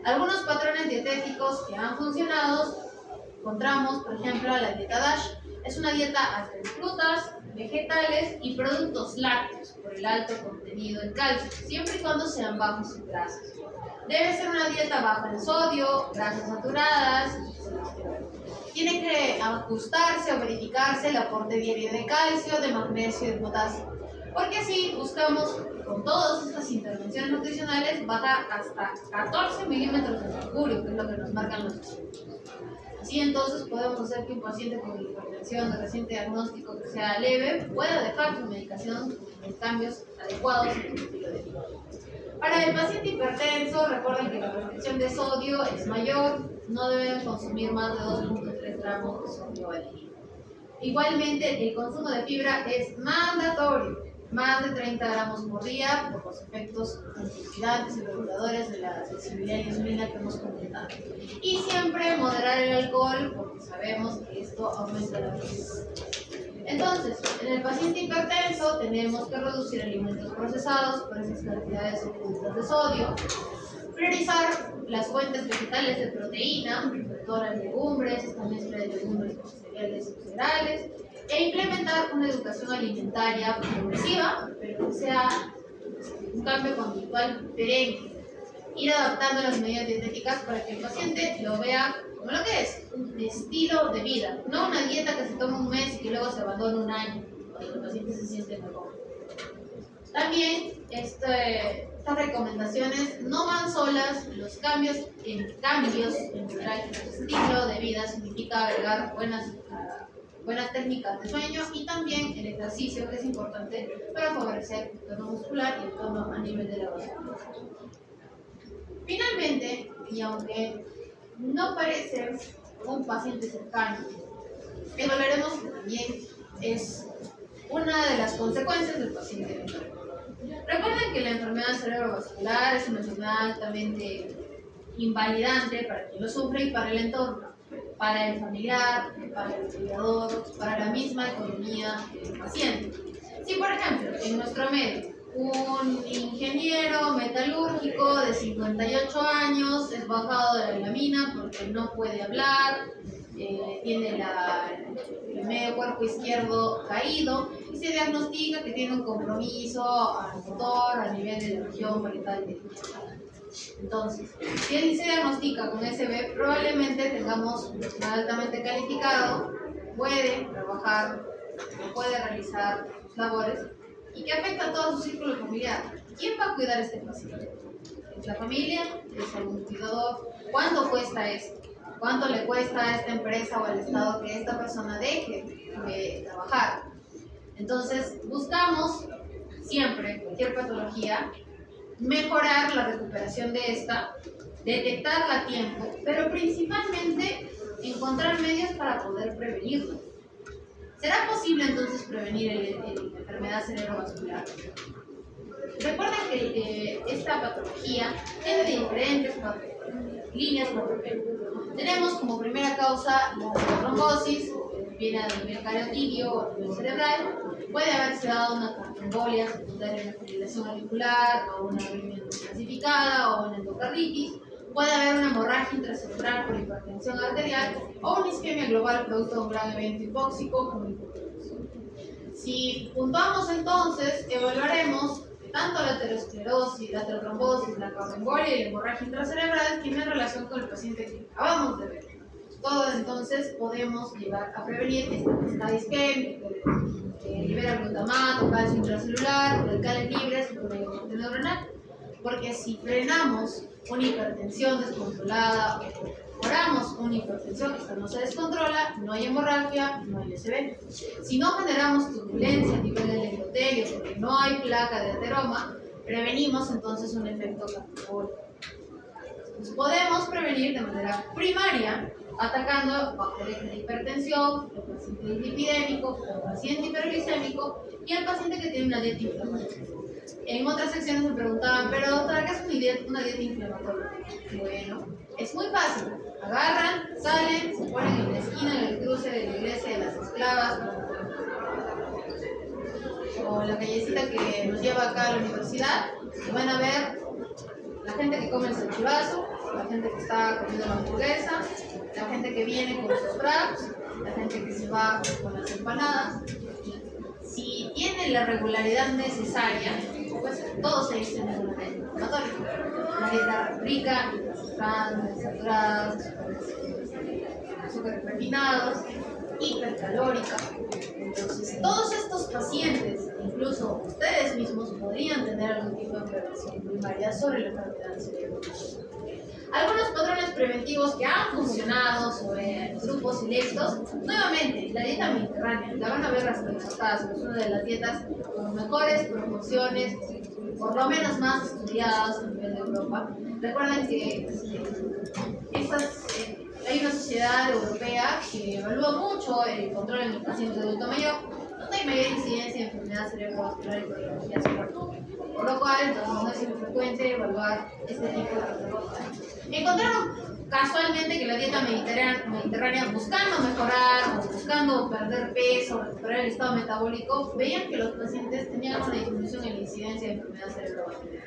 Algunos patrones dietéticos que han funcionado, encontramos por ejemplo la dieta DASH. Es una dieta alta en frutas, vegetales y productos lácteos por el alto contenido en calcio, siempre y cuando sean bajos en grasas. Debe ser una dieta baja en sodio, grasas saturadas y colesterol. Tiene que ajustarse o verificarse el aporte diario de calcio, de magnesio y de potasio, porque así buscamos con todas estas intervenciones nutricionales baja hasta 14 milímetros de mercurio, que es lo que nos marcan los estudios. Así entonces podemos hacer que un paciente con hipertensión de reciente diagnóstico que sea leve pueda dejar su medicación en cambios adecuados en su estilo de vida. Para el paciente hipertenso, recuerden que la restricción de sodio es mayor, no deben consumir más de 2.3 gramos de sodio al día. Igualmente, el consumo de fibra es mandatorio, más de 30 gramos por día, por los efectos antioxidantes y reguladores de la sensibilidad a la insulina que hemos comentado. Y siempre moderar el alcohol, porque sabemos que esto aumenta la presión. Entonces, en el paciente hipertenso tenemos que reducir alimentos procesados por esas cantidades ocultas de sodio, priorizar las fuentes vegetales de proteína, sobre todo las legumbres, esta mezcla de legumbres con cereales integrales, e implementar una educación alimentaria progresiva, pero que sea un cambio conductual perenne. Ir adaptando las medidas dietéticas para que el paciente lo vea como lo que es, un estilo de vida, no una dieta que se toma un mes y que luego se abandona un año, cuando el paciente se siente mejor. También estas recomendaciones no van solas, los cambios en general en el estilo de vida significa agregar buenas técnicas de sueño y también el ejercicio, que es importante para favorecer el tono muscular y el tono a nivel de la vasculatura. Finalmente, y aunque no parece un paciente cercano, evaluaremos que también es una de las consecuencias del paciente enfermo. Recuerden que la enfermedad cerebrovascular es una enfermedad altamente invalidante para quien lo sufre y para el entorno, para el familiar, para el cuidador, para la misma economía del paciente. Si, por ejemplo, en nuestro medio, un ingeniero metalúrgico de 58 años es bajado de la mina porque no puede hablar, tiene el medio cuerpo izquierdo caído y se diagnostica que tiene un compromiso al motor a nivel de la región parietal intelectual. Entonces, si él se diagnostica con SB, probablemente tengamos un personal altamente calificado, puede trabajar, puede realizar sus labores y que afecta a todo su círculo familiar. ¿Quién va a cuidar a este paciente? ¿Es la familia? ¿Es algún cuidador? ¿Cuánto cuesta esto? ¿Cuánto le cuesta a esta empresa o al Estado que esta persona deje de trabajar? Entonces, buscamos siempre, cualquier patología, mejorar la recuperación de esta, detectarla a tiempo, pero principalmente encontrar medios para poder prevenirla. ¿Será posible entonces prevenir la enfermedad cerebrovascular? Recuerden que esta patología tiene diferentes líneas patológicas. Tenemos como primera causa la trombosis, que viene a nivel cariotidio o a nivel cerebral. Puede haberse dado una trombolia secundaria a una fibrilación auricular o una arritmia no clasificada o una endocarditis. Puede haber una hemorragia intracerebral por hipertensión arterial o una isquemia global producto de un gran evento hipóxico como hipotensión. Si puntuamos entonces, evaluaremos tanto la aterosclerosis, la aterotrombosis, la cardioembolia y la hemorragia intracerebral tienen relación con el paciente que acabamos de ver. Todo entonces podemos llegar a prevenir esta cascada isquémica que libera glutamato, calcio intracelular, radicales libres y con el renal. Porque si frenamos una hipertensión descontrolada o mejoramos una hipertensión, esta no se descontrola, no hay hemorragia, no hay SB. Si no generamos turbulencia a nivel del endotelio porque no hay placa de ateroma, prevenimos entonces un efecto catabólico. Entonces podemos prevenir de manera primaria atacando bajo el eje de hipertensión, el paciente dislipidémico, el paciente hiperglicémico y el paciente que tiene una dieta inflamatoria. En otras secciones me preguntaban, pero doctora, ¿qué es una dieta inflamatoria? Bueno, es muy fácil. Agarran, salen, se ponen en la esquina, en el cruce de la iglesia de las esclavas, o la callecita que nos lleva acá a la universidad, y van a ver la gente que come el salchivazo, la gente que está comiendo la hamburguesa, la gente que viene con sus wraps, la gente que se va con las empanadas. Si tiene la regularidad necesaria, pues todos ellos tienen una dieta inflamatoria. Una dieta rica en grasas trans, saturadas, azúcares refinados. hipercalórica. Entonces, todos estos pacientes, incluso ustedes mismos, podrían tener algún tipo de prevención primaria sobre la enfermedad del cerebro. Algunos patrones preventivos que han funcionado sobre los grupos selectos, nuevamente, la dieta mediterránea, la van a ver resaltadas como una de las dietas con mejores proporciones, por lo menos más estudiadas a nivel de Europa. Recuerden que hay una sociedad europea que evalúa mucho el control en el paciente adulto mayor, donde hay mayor incidencia de enfermedad cerebrovascular y patologías cerebrales. Por lo cual, entonces, no es infrecuente evaluar este tipo de patologías. Encontraron casualmente que la dieta mediterránea, buscando mejorar o buscando perder peso, recuperar el estado metabólico, veían que los pacientes tenían una disminución en la incidencia de enfermedad cerebrovascular.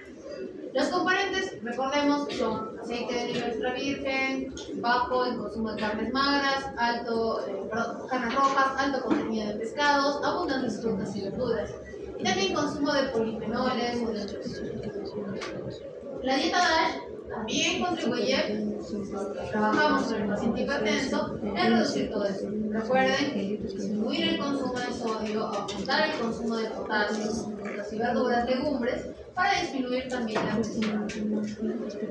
Los componentes, recordemos, son aceite de oliva extra virgen, bajo en consumo de carnes magras, carnes rojas, alto contenido de pescados, abundantes frutas y verduras. Y también consumo de polifenoles o de antioxidantes. La dieta DASH también contribuye, trabajamos con el paciente hipertenso, en reducir todo eso. Recuerden que disminuir el consumo de sodio, aumentar el consumo de potasio, frutas y verduras, legumbres, para disminuir también la presión.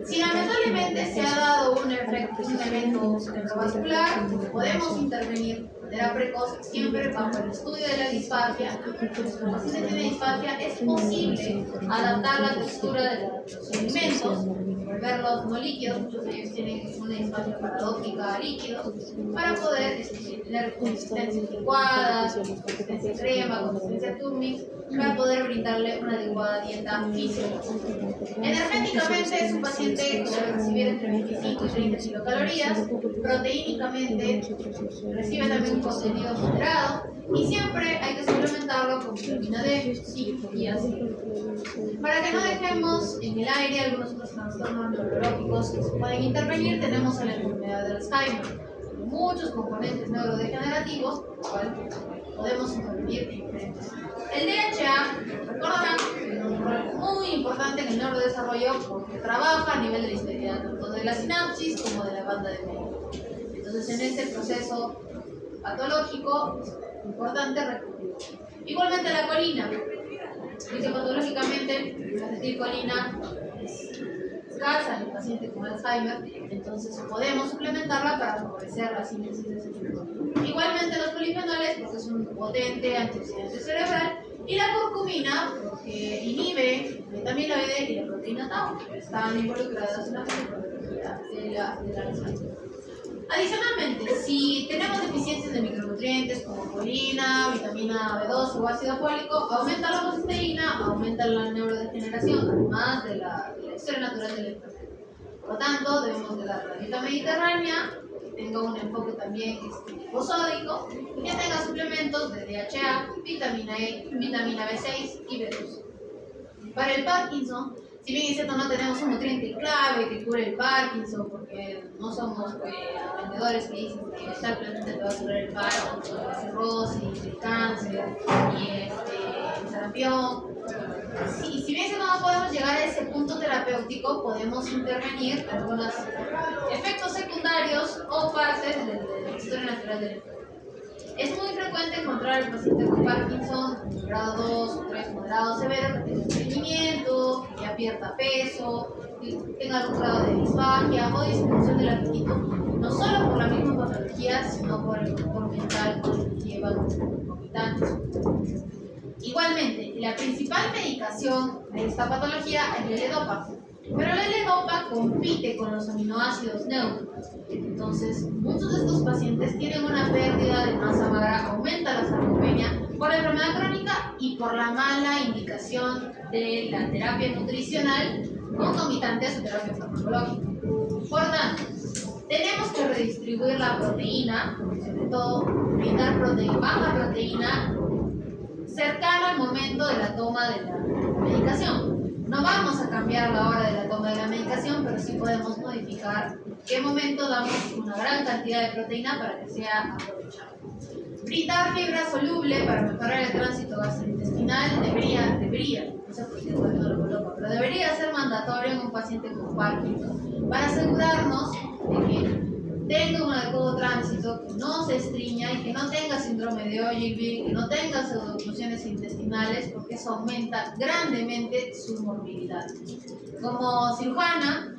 Si lamentablemente se ha dado un evento cerebrovascular, podemos intervenir de manera precoz, siempre bajo el estudio de la disfagia. Si nuestro paciente tiene disfagia, es posible adaptar la textura de los alimentos, volverlos no líquidos, muchos de ellos tienen una disfagia paradójica a líquidos, para poder tener consistencias licuadas, consistencia crema, consistencia turmix, para poder brindarle una adecuada dieta fisiológica. Energéticamente es un paciente que debe recibir entre 25 y 30 kilocalorías, proteínicamente recibe también un contenido moderado y siempre hay que suplementarlo con vitamina D, zinc y ácido. Para que no dejemos en el aire algunos otros trastornos neurológicos que se pueden intervenir, tenemos a la enfermedad de Alzheimer. Muchos componentes neurodegenerativos, cual podemos intervenir en diferentes. El DHA, recordarán, tiene un rol muy importante en el neurodesarrollo porque trabaja a nivel de la integridad tanto de la sinapsis como de la banda de medio. Entonces, en este proceso patológico es importante recurrir. Igualmente la colina, dice patológicamente la acetilcolina es escasa en el paciente con Alzheimer, entonces podemos suplementarla para favorecer la síntesis de ese tipo. Igualmente los polifenoles, porque es un potente antioxidante cerebral, y la curcumina, porque inhibe el beta-amiloide y la proteína tau, que están involucradas en la patología de la Alzheimer. Adicionalmente, si tenemos deficiencias de micronutrientes como colina, vitamina B2 o ácido fólico, aumenta la homocisteína, aumenta la neurodegeneración, además de la historia natural de la enfermedad. Por lo tanto, debemos de dar la dieta mediterránea, que tenga un enfoque también hiposódico, y que tenga suplementos de DHA, vitamina E, vitamina B6 y B2. Para el Parkinson, si bien es cierto no tenemos un nutriente clave que cure el Parkinson, porque no somos vendedores que dicen que tal planta te va a curar el Parkinson, la cirrosis, el cáncer y el sarampión. Si bien no podemos llegar a ese punto terapéutico, podemos intervenir en algunos efectos secundarios o partes de la historia natural de la enfermedad. Es muy frecuente encontrar al paciente con Parkinson grado 2 o 3 moderado severo que tenga estreñimiento, que ya pierda peso, que tenga algún grado de disfagia o disminución del apetito, no solo por la misma patología, sino por el factor mental que lleva concomitantes. Igualmente, la principal medicación de esta patología es el L-Dopa, pero el L-Dopa compite con los aminoácidos neutros. Entonces, muchos de estos pacientes tienen una pérdida de masa magra, aumenta la sarcopenia por la enfermedad crónica y por la mala indicación de la terapia nutricional concomitante a su terapia farmacológica. Por tanto, tenemos que redistribuir la proteína, sobre todo brindar baja proteína cercana al momento de la toma de la medicación. No vamos a cambiar la hora de la toma de la medicación, pero sí podemos modificar en qué momento damos una gran cantidad de proteína para que sea aprovechable. Brindar fibra soluble para mejorar el tránsito gastrointestinal debería, no sé por qué todavía no lo coloco, pero debería ser mandatorio en un paciente con Parkinson para asegurarnos de que tenga un adecuado tránsito, que no se estreña y que no tenga síndrome de Ogilvie, que no tenga pseudoclusiones intestinales, porque eso aumenta grandemente su morbilidad. Como cirujana,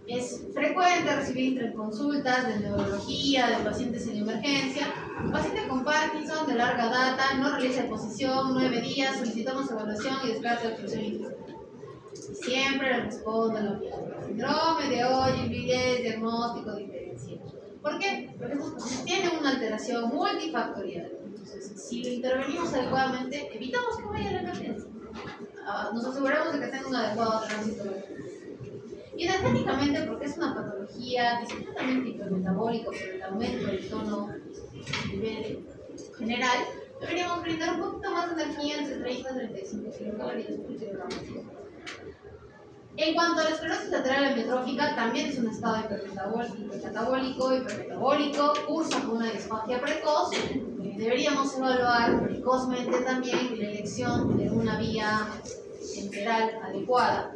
es frecuente recibir consultas de neurología, de pacientes en emergencia. Paciente con Parkinson de larga data, no realiza exposición, 9 días, solicitamos evaluación y descarte de obstrucción intestinal. Siempre le respondo lo mismo. Síndrome de Ogilvie es diagnóstico diferencial. ¿Por qué? Porque estos pacientes tienen una alteración multifactorial. Entonces, si lo intervenimos adecuadamente, evitamos que vaya a la emergencia. Nos aseguramos de que tenga un adecuado tránsito. Y energéticamente, porque es una patología discretamente hipermetabólica por el aumento del tono a nivel general, deberíamos brindar un poquito más de energía, entre 30 y 35 kilocalorías por kilogramo. En cuanto a la esclerosis lateral amiotrófica, también es un estado hipermetabólico, cursa con una disfagia precoz. Deberíamos evaluar precozmente también la elección de una vía enteral adecuada.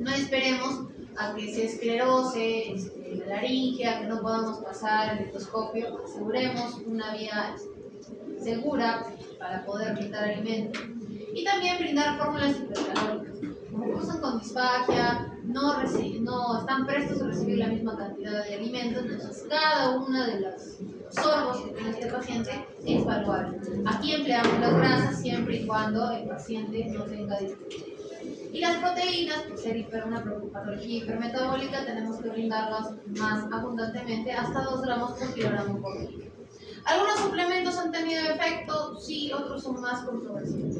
No esperemos a que se esclerose la laringe, a que no podamos pasar el endoscopio. Aseguremos una vía segura para poder brindar alimento. Y también brindar fórmulas hipercalóricas. Como cursan con disfagia, no están prestos a recibir la misma cantidad de alimento, entonces cada una de los sorbos que tiene este paciente es valuable. Aquí empleamos las grasas siempre y cuando el paciente no tenga dificultad. Y las proteínas, por ser una patología hipermetabólica, tenemos que brindarlas más abundantemente, hasta 2 gramos por kilogramo por día. ¿Algunos suplementos han tenido efecto? Sí, otros son más controversiales.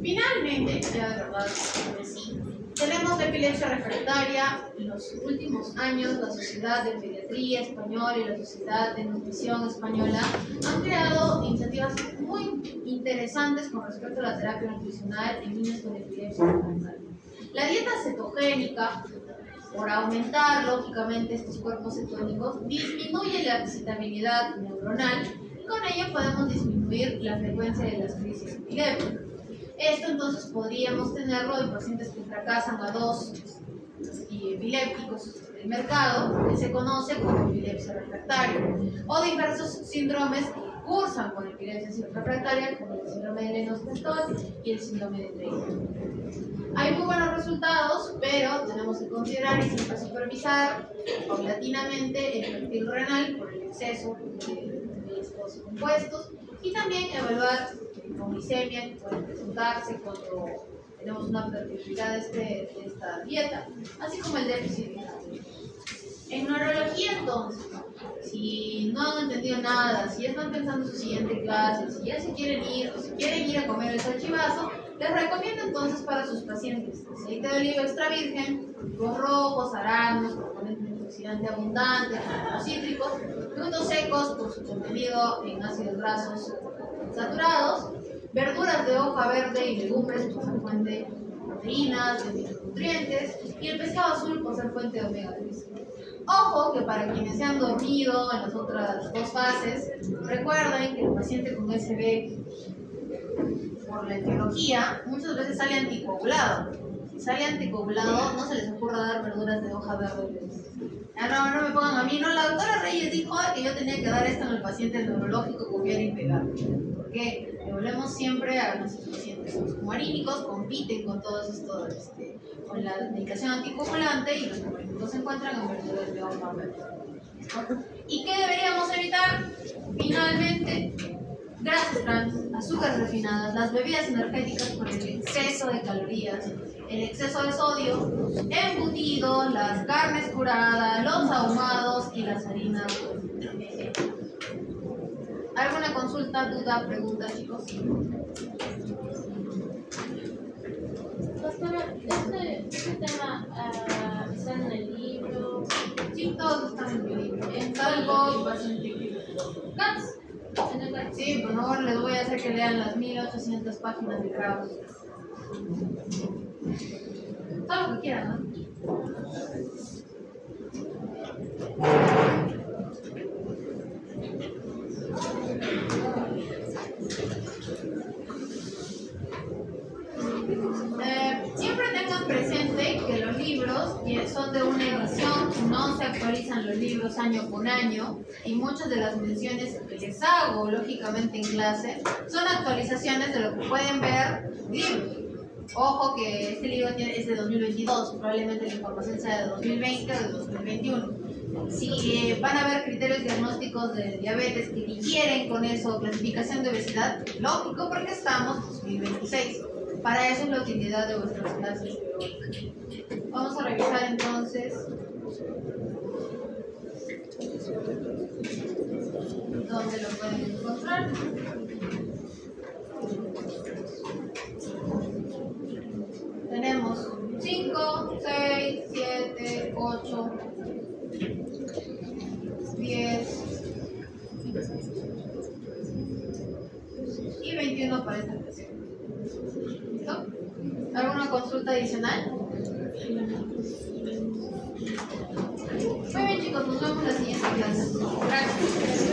Finalmente, ya de verdad, sí, tenemos la epilepsia refractaria. En los últimos años, la Sociedad de Pediatría Española y la Sociedad de Nutrición Española han creado iniciativas muy interesantes con respecto a la terapia nutricional en niños con epilepsia refractaria. La dieta cetogénica, por aumentar lógicamente estos cuerpos cetónicos, disminuye la excitabilidad neuronal y con ello podemos disminuir la frecuencia de las crisis epilépticas. Esto entonces podríamos tenerlo en pacientes que fracasan a 2 epilépticos del mercado, que se conoce como epilepsia refractaria, o diversos síndromes que cursan con epilepsia refractaria, como el síndrome de Lennox-Gastaut y el síndrome de Treger. Hay muy buenos resultados, pero tenemos que considerar y siempre supervisar paulatinamente el perfil renal por el exceso de estos compuestos y también evaluar la glicemia que puede presentarse cuando tenemos una fertilidad de esta dieta, así como el déficit de calcio. En neurología, entonces, si no han entendido nada, si ya están pensando en su siguiente clase, si ya se quieren ir o si quieren ir a comer el salchivazo, les recomiendo entonces para sus pacientes aceite de oliva extra virgen, frutos rojos, arándanos, componentes antioxidante abundante, frutos cítricos, frutos secos por su contenido en ácidos grasos saturados, verduras de hoja verde y legumbres por ser fuente de proteínas, de nutrientes, y el pescado azul por ser fuente de omega 3. Ojo que para quienes se han dormido en las otras 2 fases, recuerden que el paciente con SB, por la etiología, muchas veces sale anticoagulado. Si sale anticoagulado, no se les ocurra dar verduras de hoja verde. No me pongan a mí, no, la doctora Reyes dijo que yo tenía que dar esto en el paciente neurológico, copiar y pegar. ¿Por qué? Devolvemos siempre a nuestros pacientes. Los cumarínicos compiten con todos estos, con la medicación anticoagulante y los cumarínicos se encuentran en verduras de hoja verde. ¿Y qué deberíamos evitar? Finalmente, grasas trans, azúcares refinadas, las bebidas energéticas con el exceso de calorías, el exceso de sodio, embutidos, las carnes curadas, los ahumados y las harinas. ¿Alguna consulta, duda, pregunta, chicos? Doctora, este tema está en el libro. Sí, todos están en el libro. Salvo paciente GATS. Sí, por favor, les voy a hacer que lean las 1800 páginas de Krauss. Todo lo que quieran, ¿no? Siempre tengan presente que los libros son de una edición no se actualizan los libros año con año y muchas de las menciones que les hago lógicamente en clase son actualizaciones de lo que pueden ver libros. Ojo que este libro es de 2022, probablemente la información sea de 2020 o de 2021. Si van a haber criterios diagnósticos de diabetes que difieren con eso, clasificación de obesidad, lógico porque estamos en 2026. Para eso es la utilidad de vuestras clases de hoy. Vamos a revisar entonces dónde lo pueden encontrar. Tenemos 5, 6, 7, 8, 10 y 21 para esta clase. ¿Listo? ¿Alguna consulta adicional? Muy bien, chicos, nos vemos en la siguiente clase. Gracias.